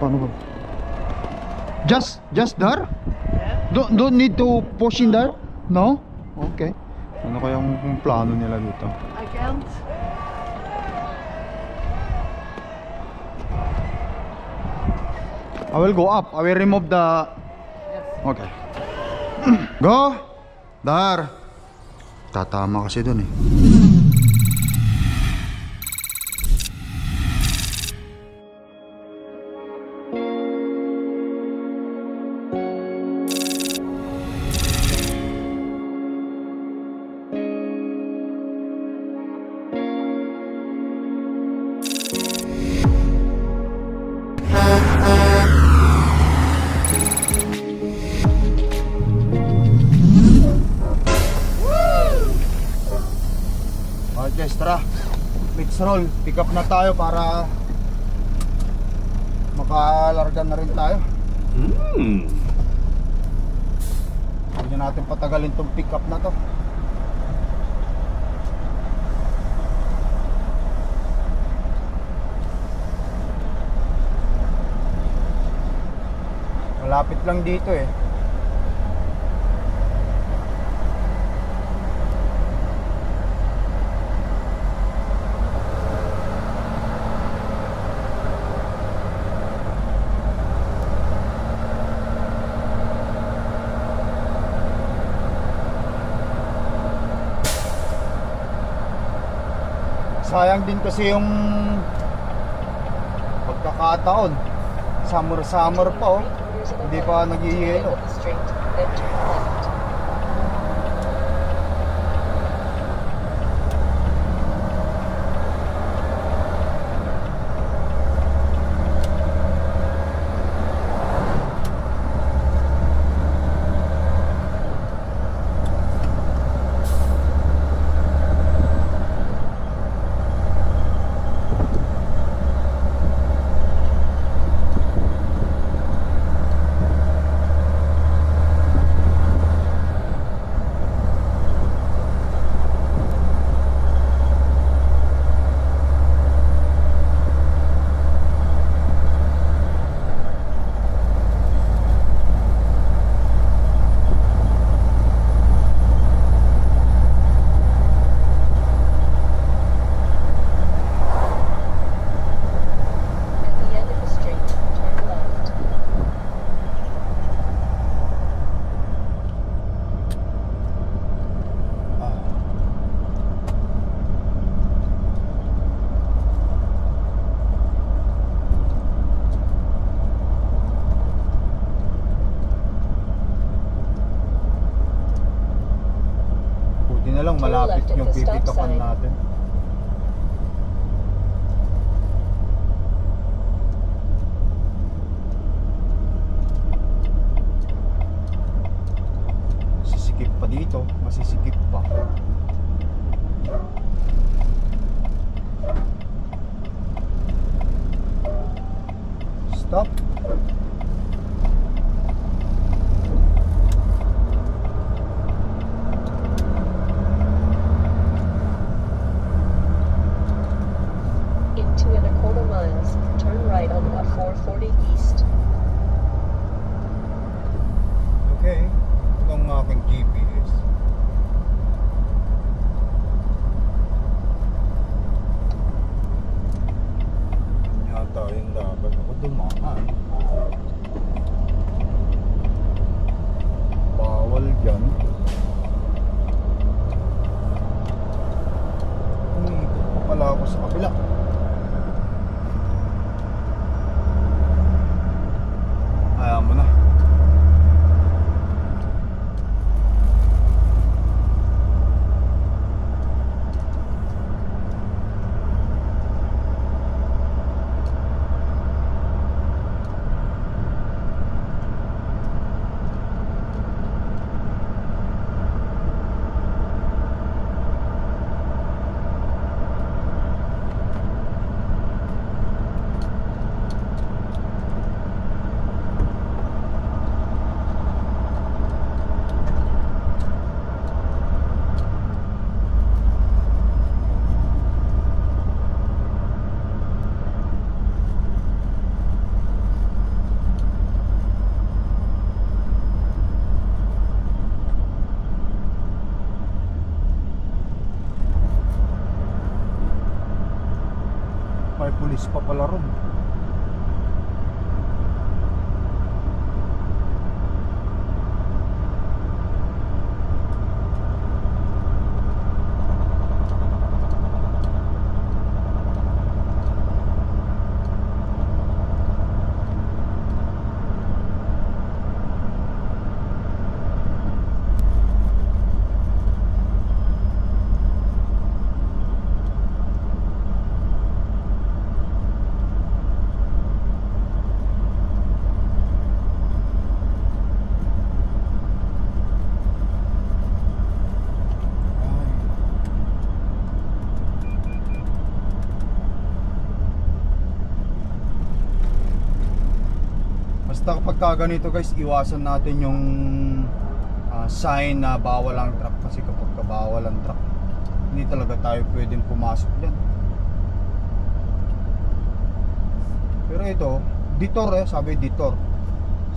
Paano ba? Just there? Don't need to push in there? No? Okay. Ano kayang plano nila dito? I can't. I will go up. I will remove the... Okay. Go! Dar! Tatama kasi dun eh. Tara, mix roll, pick up na tayo para makalarga na rin tayo. Hindi natin patagalin tong pick up na to. Malapit lang dito eh. Sayang din kasi yung pagkakataon. Summer pa oh. Hindi pa nag-i-yelo. Malapit yung pipikapan natin. Masisikip pa dito, masisikip pa. Stop. Okay, itong aking GPS. Yata yung dapat ako dumaan. Bawal dyan. Umiikot pa pala ako sa kabila. Ayaw mo na. pulis pa pala ron. Basta kapag ganito guys, iwasan natin yung sign na bawal ang truck, kasi kapag bawal ang truck, hindi talaga tayo pwedeng pumasok dyan. Pero ito, detour sabi detour.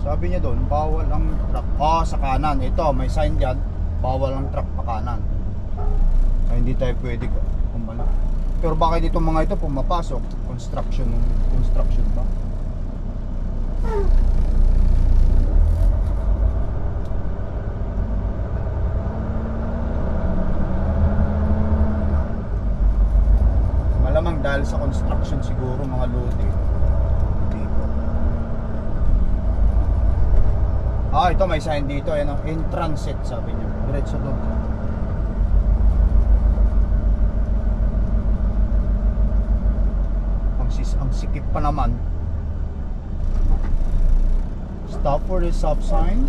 Sabi niya doon, bawal ang truck. Sa kanan, ito may sign dyan, bawal ang truck pa kanan. Ay, hindi tayo pwede kumala. Pero bakit itong mga ito pumapasok? Construction ba? Malamang dahil sa construction siguro, mga loading dito. Ito may sign dito, ayan, in transit sabi niya. Diretso doon. Ang sikip pa naman. Stop for the stop sign.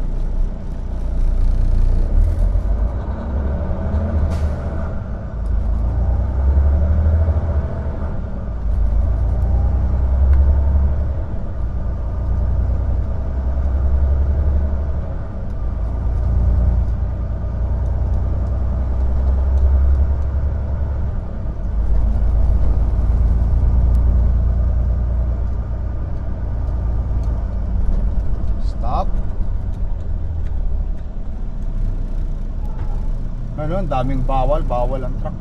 Ang daming bawal ang truck.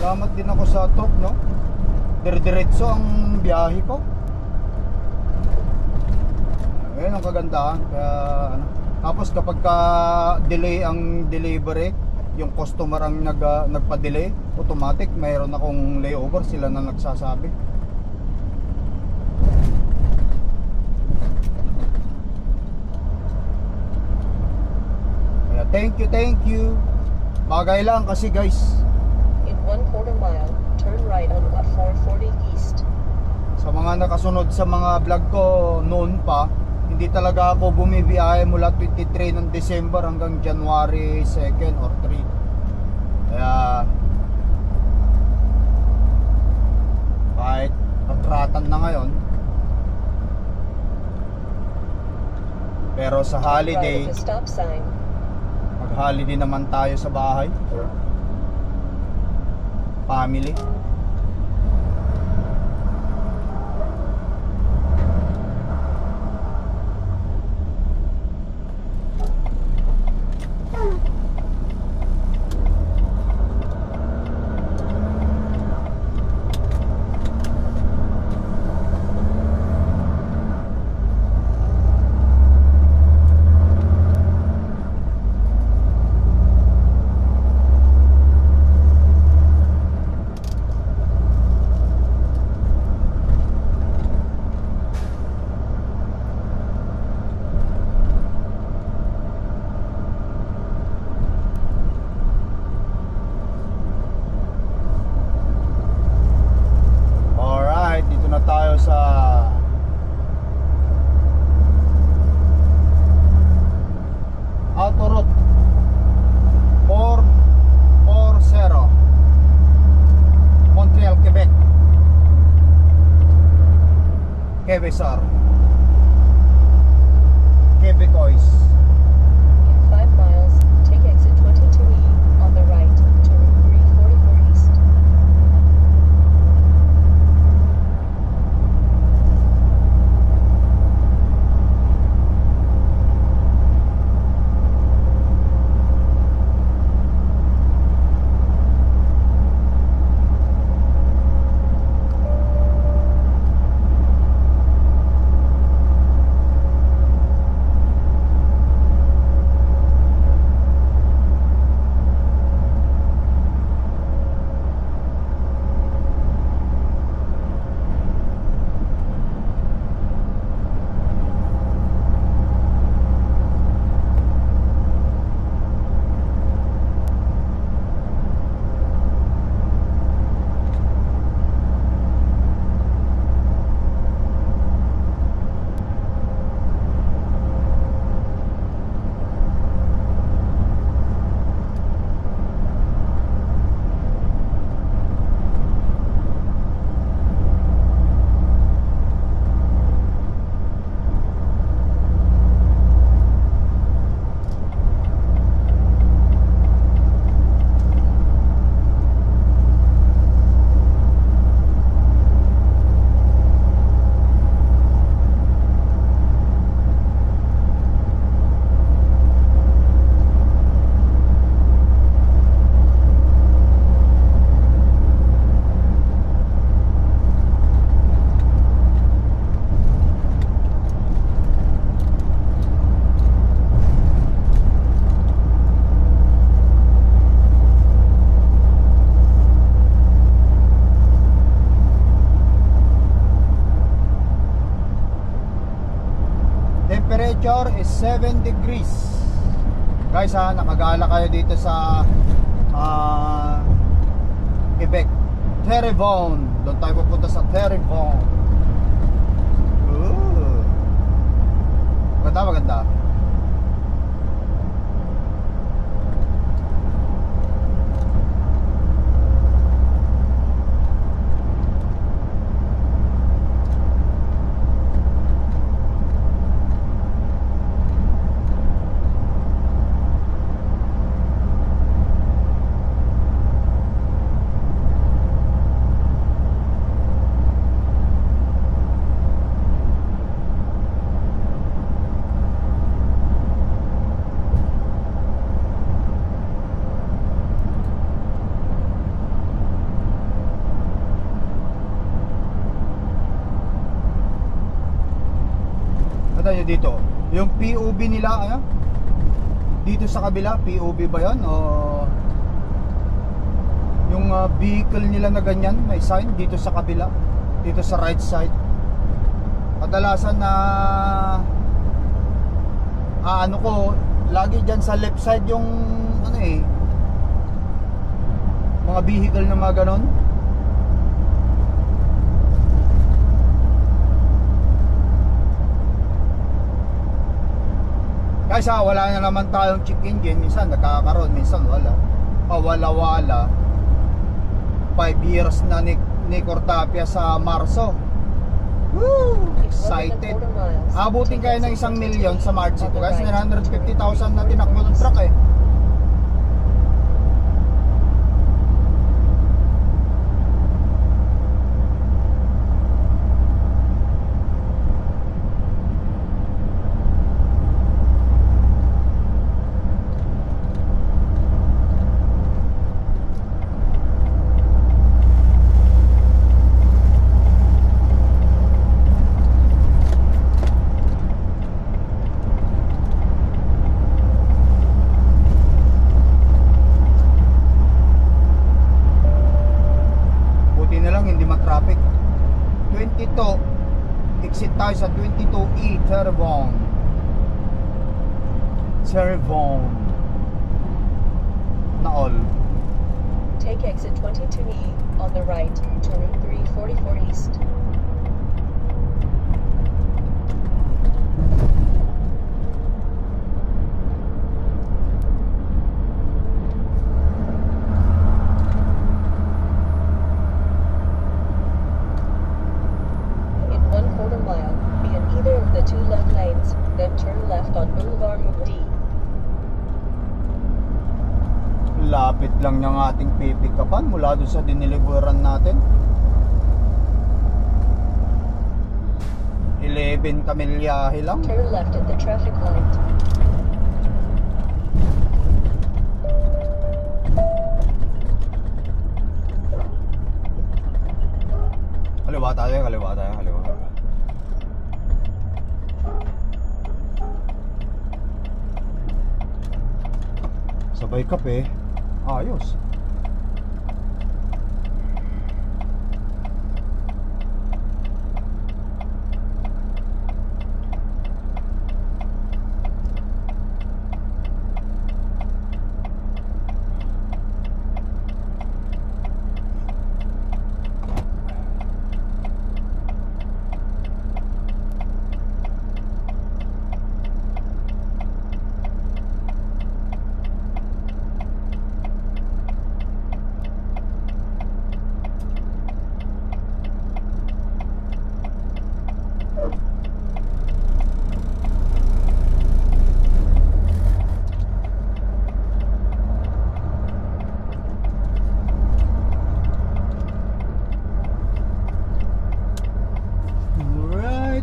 Salamat din ako sa top, no? Dire-diretso ang biyahe ko. Ayun ang kagandahan. Kaya ano, tapos kapag delay ang delivery, yung customer ang nagpa-delay, automatic mayroon akong layover, sila na nagsasabi. Kaya thank you. Bagay lang kasi guys, 1/4 mile, turn right on 440 east. sa mga nakasunod sa mga vlog ko noon pa, hindi talaga ako bumibiyahe mula 23 ng December hanggang January 2nd or 3. Kaya kahit patratan na ngayon, pero sa holiday, mag-holiday naman tayo sa bahay, family. Cesar, Quebecois. In 5 miles, take exit 22E on the right to Route 344 East. Temperature is 7 degrees. Guys ha, nakagala kayo dito sa Quebec, Terrebonne. Doon tayo pupunta sa Terrebonne. Maganda, maganda. Ano nyo dito? Yung POV nila, ano? Dito sa kabila, POV ba yan? O yung vehicle nila na ganyan, may sign dito sa kabila, dito sa right side. Kadalasan na ano ko, lagi dyan sa left side yung ano mga vehicle na mga ganon. Guys ha, wala na naman tayong check engine. Minsan nagkakaroon, minsan wala. Pawala-wala. 5 years na ni Cortapia sa Marso. Woo! Excited. Abutin kayo ng 1 million sa March ito guys. 950,000 na tinakbo ng truck eh. Traffic 22, exit tayo sa 22E Terrebonne. Terrebonne na all. Take exit 22E on the right to Route 344 East. In 1/4 mile, Lapit lang ng ating pipikapan mula doon sa diniliburan natin. 11 kamilyahe lang. Turn left at the traffic light. Kaliwa tayo, kaliwa tayo, kaliwa. Sabay kape, ayos.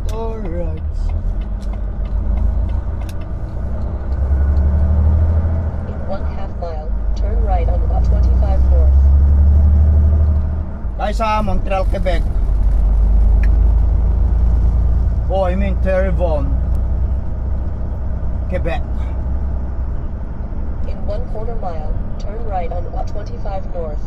Alright. In 1/2 mile, turn right on 25 north. Tayo sa Montreal, Quebec. Oh, I mean Terrebonne, Quebec. In 1/4 mile, turn right on 25 north.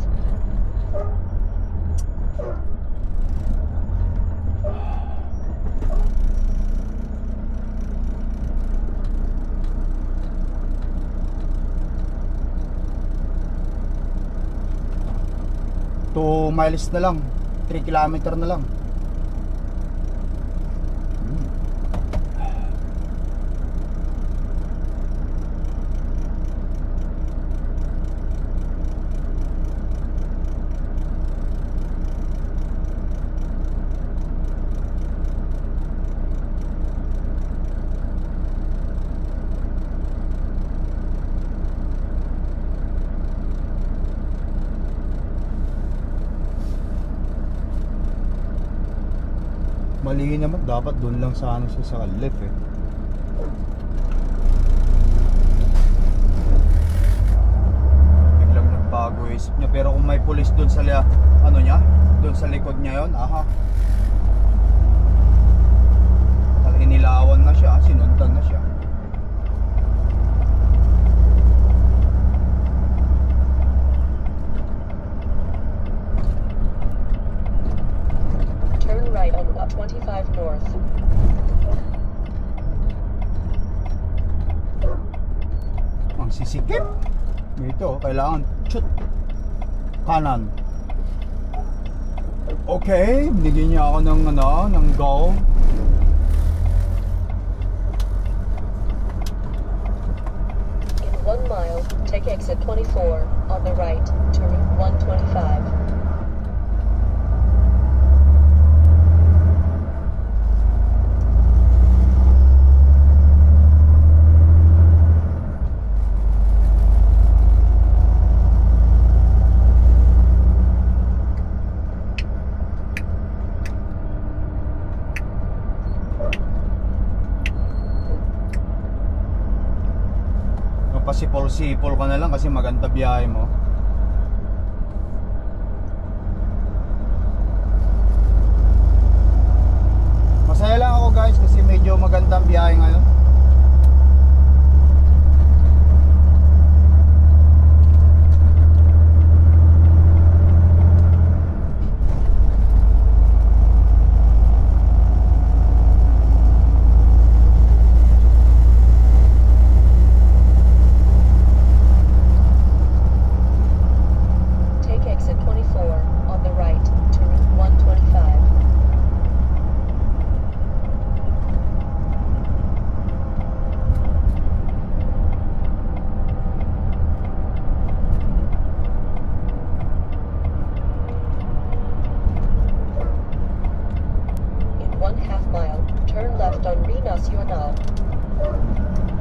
Two miles na lang, 3 kilometer na lang. Mali naman, dapat doon lang sana siya sa left eh. Biglang nagbago isip niya, pero kung may pulis doon sa ano niya, doon sa likod niya yon, aha. Inilawan na siya, sinundan na siya. Turn right on 25 north. Ang sisikip. Dito, kailangan shoot kanan. Okay, binigyan niya ako ng go. In 1 mile, take exit 24 on the right to Route 125. Pasipol-sipol ka na lang kasi maganda biyahe mo. Masaya lang ako guys kasi medyo magandang biyahe ngayon.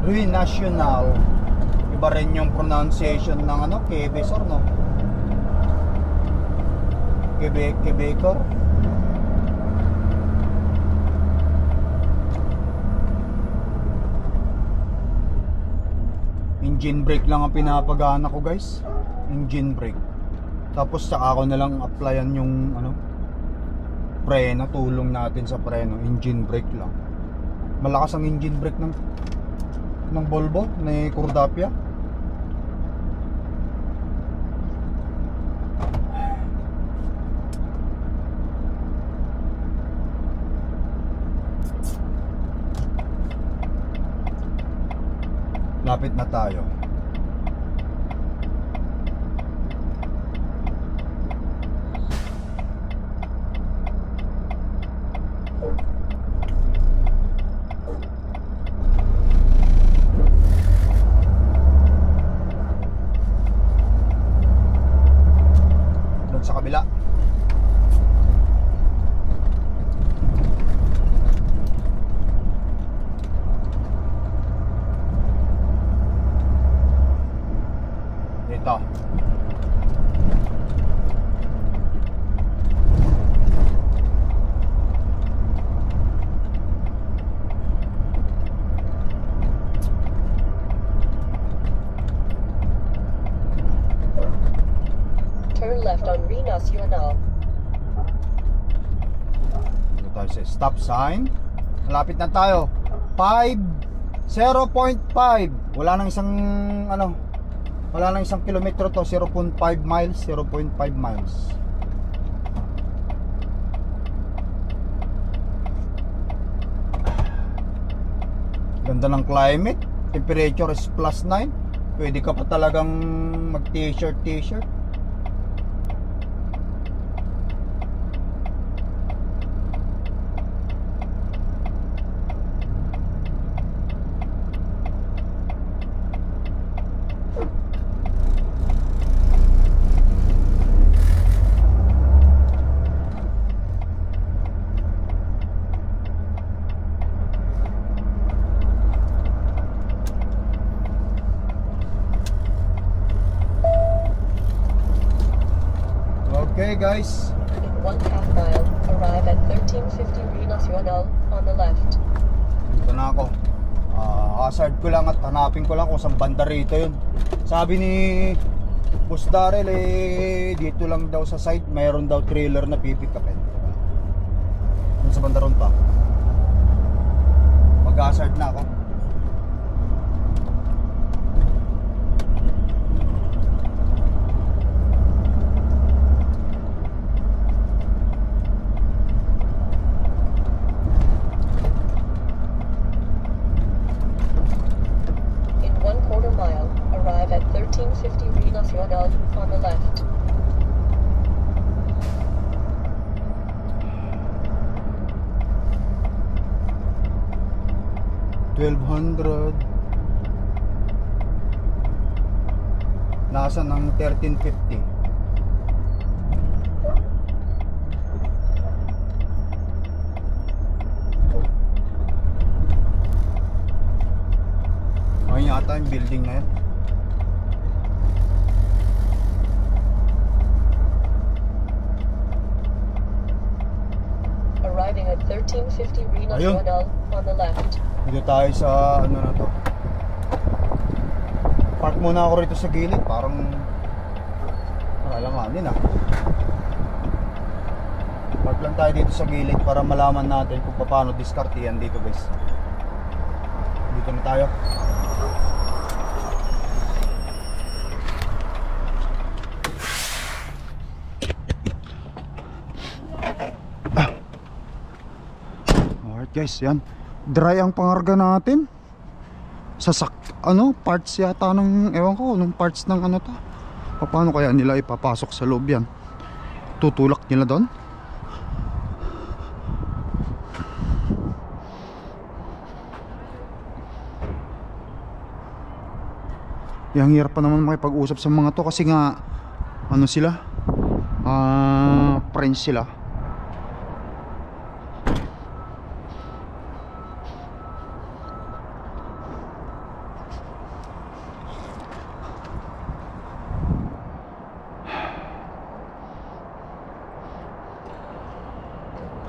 Rue Nationale. iba rin yung pronunciation ng ano, Quebecor, no? Quebecor. Engine brake lang ang pinapagana ko, guys. Engine brake. Tapos saka ako na lang applyan yung ano, preno, tulong natin sa preno. Engine brake lang. Malakas ang engine brake ng Volvo, ni Cordapia. Lapit na tayo. Doon sa kabila. Ito. Turn left on Rue Nationale. Dito tayo sa stop sign. Malapit na tayo. 0.5. Wala nang isang ano, wala nang isang kilometro to. 0.5 miles. 0.5 miles. Ganda ng climate. Temperature is +9. Pwede ka pa talagang mag t-shirt. Okay guys, In 1/2 mile, arrive at 1350 Rue Nationale on the left. dito na ako. Hazard ko lang at hanapin ko lang kung saan banda rito yun. Sabi ni Boss Darrell, dito lang daw sa side mayroon daw trailer na pipick upin. Dun sa banda ron pa. Mag-hazard na ako. In 1/4 mile, arrive at 1350 Rue Nationale on the left. $1,200. Nasa ng 1350. Ayun yata yung building na yan. Arriving at 1350 Rue Ayun. Nationale on the left. Dito tayo sa ano na to. Park muna ako rito sa gilid. Parang alanganin ah. Park lang tayo dito sa gilid para malaman natin kung paano diskarte yan dito guys. Dito na tayo. Alright guys, yan. Dry ang pangarga natin. Parts yata ng, ewan ko, nung parts ng ano to. Paano kaya nila ipapasok sa loob yan? Tutulak nila doon? Yang hirap pa naman makipag-usap sa mga to kasi nga ano sila? French sila.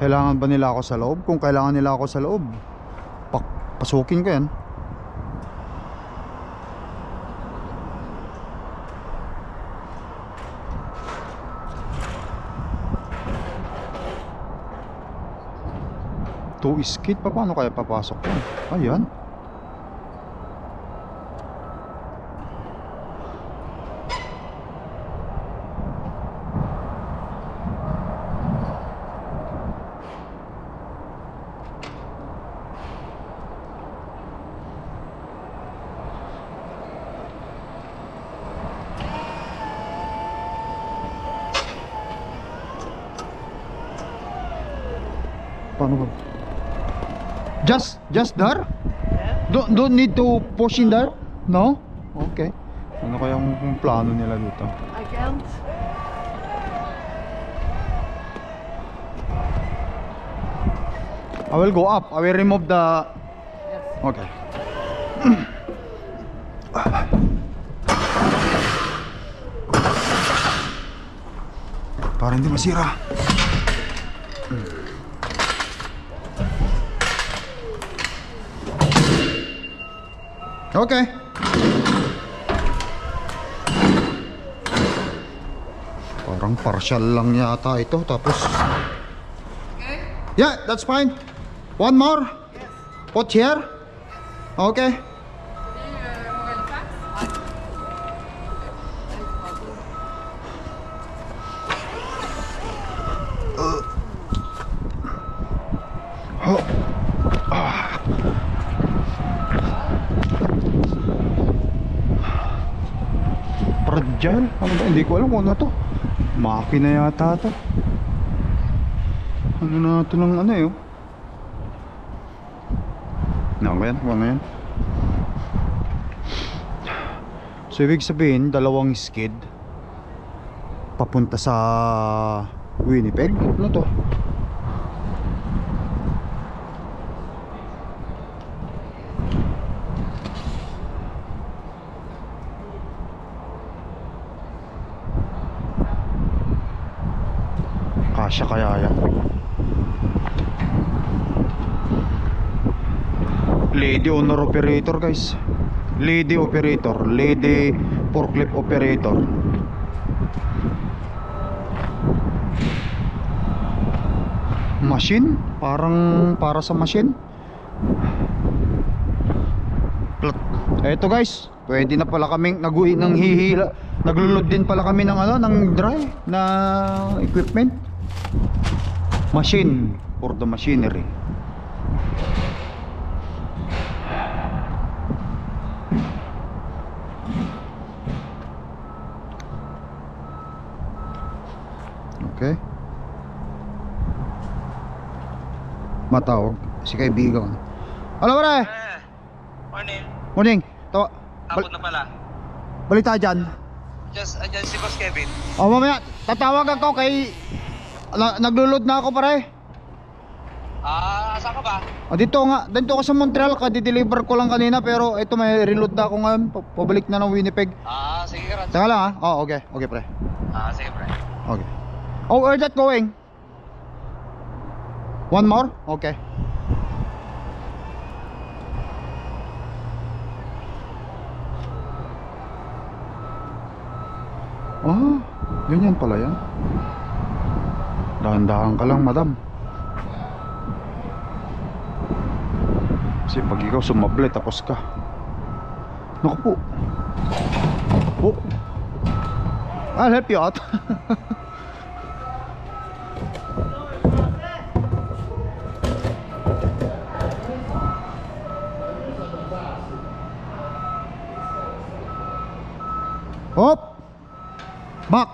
Kailangan ba nila ako sa loob? Kung kailangan nila ako sa loob, pasukin ko yan. To skid pa, paano kaya papasok ko? Ayan. Paano ba? Just there? Yeah. Don't need to push in there? No? Okay. Ano kayang plano nila dito? I can't. I will go up. I will remove the... Yes. Okay. Para hindi masira. Okay. Parang partial lang yata ito. Tapos Okay. yeah, that's fine. One more. Yes. Put here. Okay. Pradyan? Ano ba? Hindi ko alam kung ano to. Makina yata to. Ano na ito ng ano eh oh. Ano ba yan? Ano yan? So ibig sabihin, dalawang skid papunta sa Winnipeg. Ano to? Kasya kaya yan? Lady owner operator guys. Lady operator. Lady forklift operator. Machine? Parang para sa machine. Eto guys, pwede na pala kaming nang hihila. Naglulod din pala kami ng ano, ng dry na equipment. Machine for the machinery. Okay. Matawag si kaibigan. Hello pare. Morning. Morning. Tapos na pala. Balita dyan. Andyan si Boss Kevin. O mamaya, tatawag ako kay... naglulod na ako pare. Saan ka ba? O dito ko sa Montreal. Kadi-deliver ko lang kanina. Pero ito may reload na ako ngayon. Pabalik na ng Winnipeg. Sige ka. Teka lang ha. Oh, okay. Okay pre. Sige pre. Okay. Oh, where that going? One more? Okay. Oh, ganyan pala yan. Dahan-dahan ka lang, madam. Kasi pag ikaw sumable, tapos ka. Naku po. Oh. I'll help you out. Hop. Back.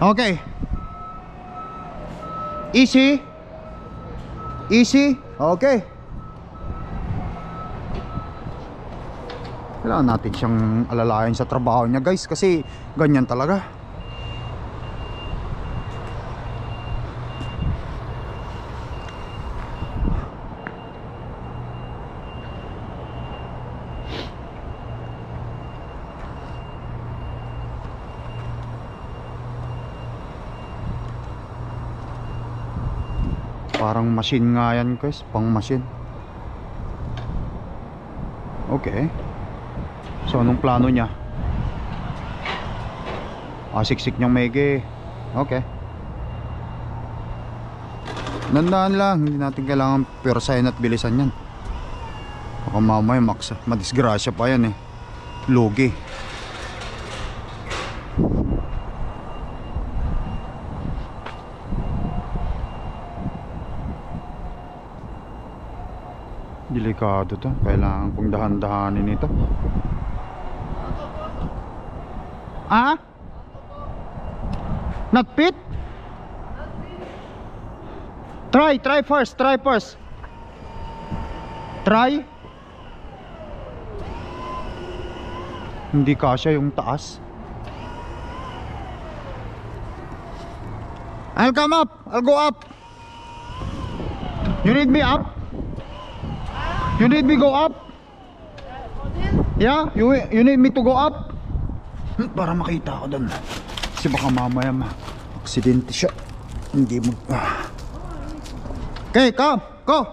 Okay. Easy. Easy. Okay. Kailangan natin siyang alalayan sa trabaho niya guys, kasi ganyan talaga. Parang machine nga yan guys, pang machine. Okay. So anong plano niya? Siksik niyang maigi. Okay. Nandaan lang, hindi natin kailangan persayan at bilisan yan. Baka mamaya madisgrasya pa yan eh. Lugi. Delikado to, kailangan kong dahan-dahanin ito. Not fit? Try first. Try. Hindi kasya yung taas. I'll come up. I'll go up. You need me up? You need me go up? Yeah? You need me to go up? Para makita ko doon. Kasi baka mamaya aksidente siya. Hindi mo... Okay, come. Go.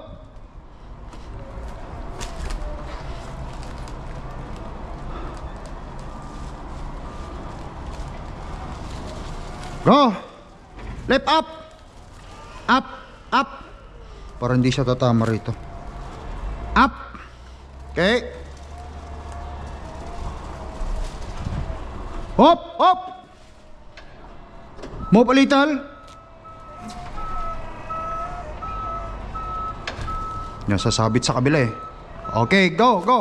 Go. Left up. Up. Para hindi siya tatama rito. Up. Okay. Up. Move a little. Yan, sasabit sa kabila eh. Okay, go. Go.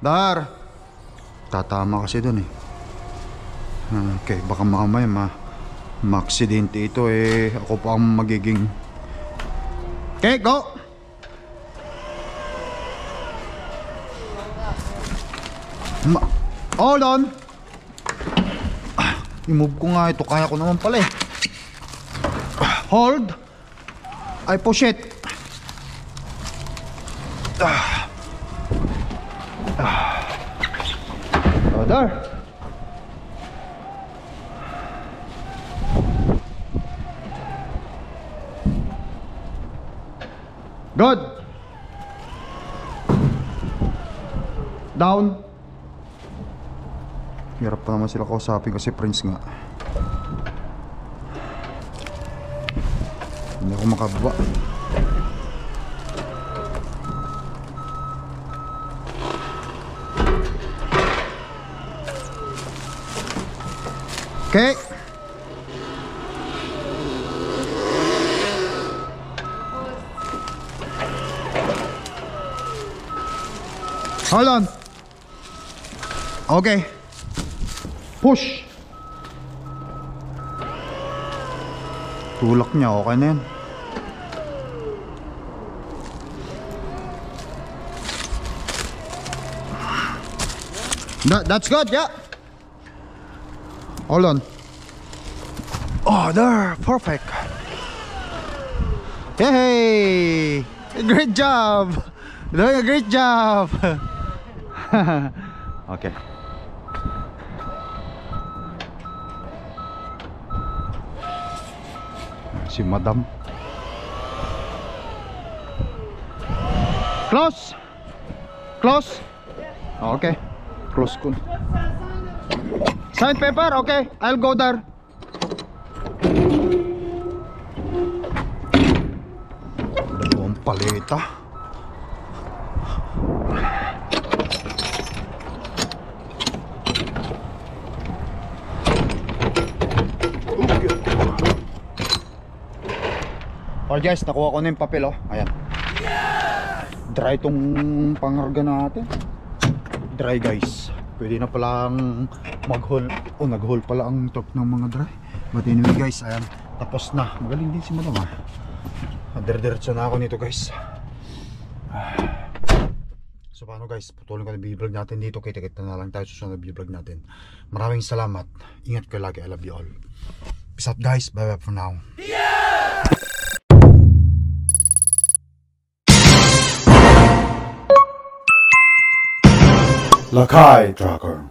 Dar. Tatama kasi dun eh. Okay, baka mamaya ma-aksidente ito eh. Ako pa ang magiging... Okay, go. Hold on. I-move ko nga ito. Kaya ko naman pala eh. Hold. I push it. There. Good. Down. Hirap pa naman sila kausapin kasi Prince nga. Hindi ako makababa. Okay. Hold on. Okay. Push. Tulak niya, okay na yan. That's good, yeah. Hold on. Oh, there, perfect. Hey, great job. Doing a great job. Okay. Si Madam. Close. Okay. Close ko. Sign paper, okay. I'll go there. Dalawang paleta. Oh guys, nakuha ko na yung papel oh. Ayan. Dry tong pangarga natin. Dry guys. Pwede na palang mag-haul. Oh, nag-haul pala ang truck ng mga dry. But anyway guys, ayan. Tapos na. Magaling din si Madam ah. Dire-diretso na ako nito guys. So paano guys, patuloy ko na b-vlog natin dito. Kita-kita na lang tayo sa susunod na b-vlog natin. Maraming salamat. Ingat kayo lagi. I love you all. Peace out guys. Bye bye for now. Lakay Tracker.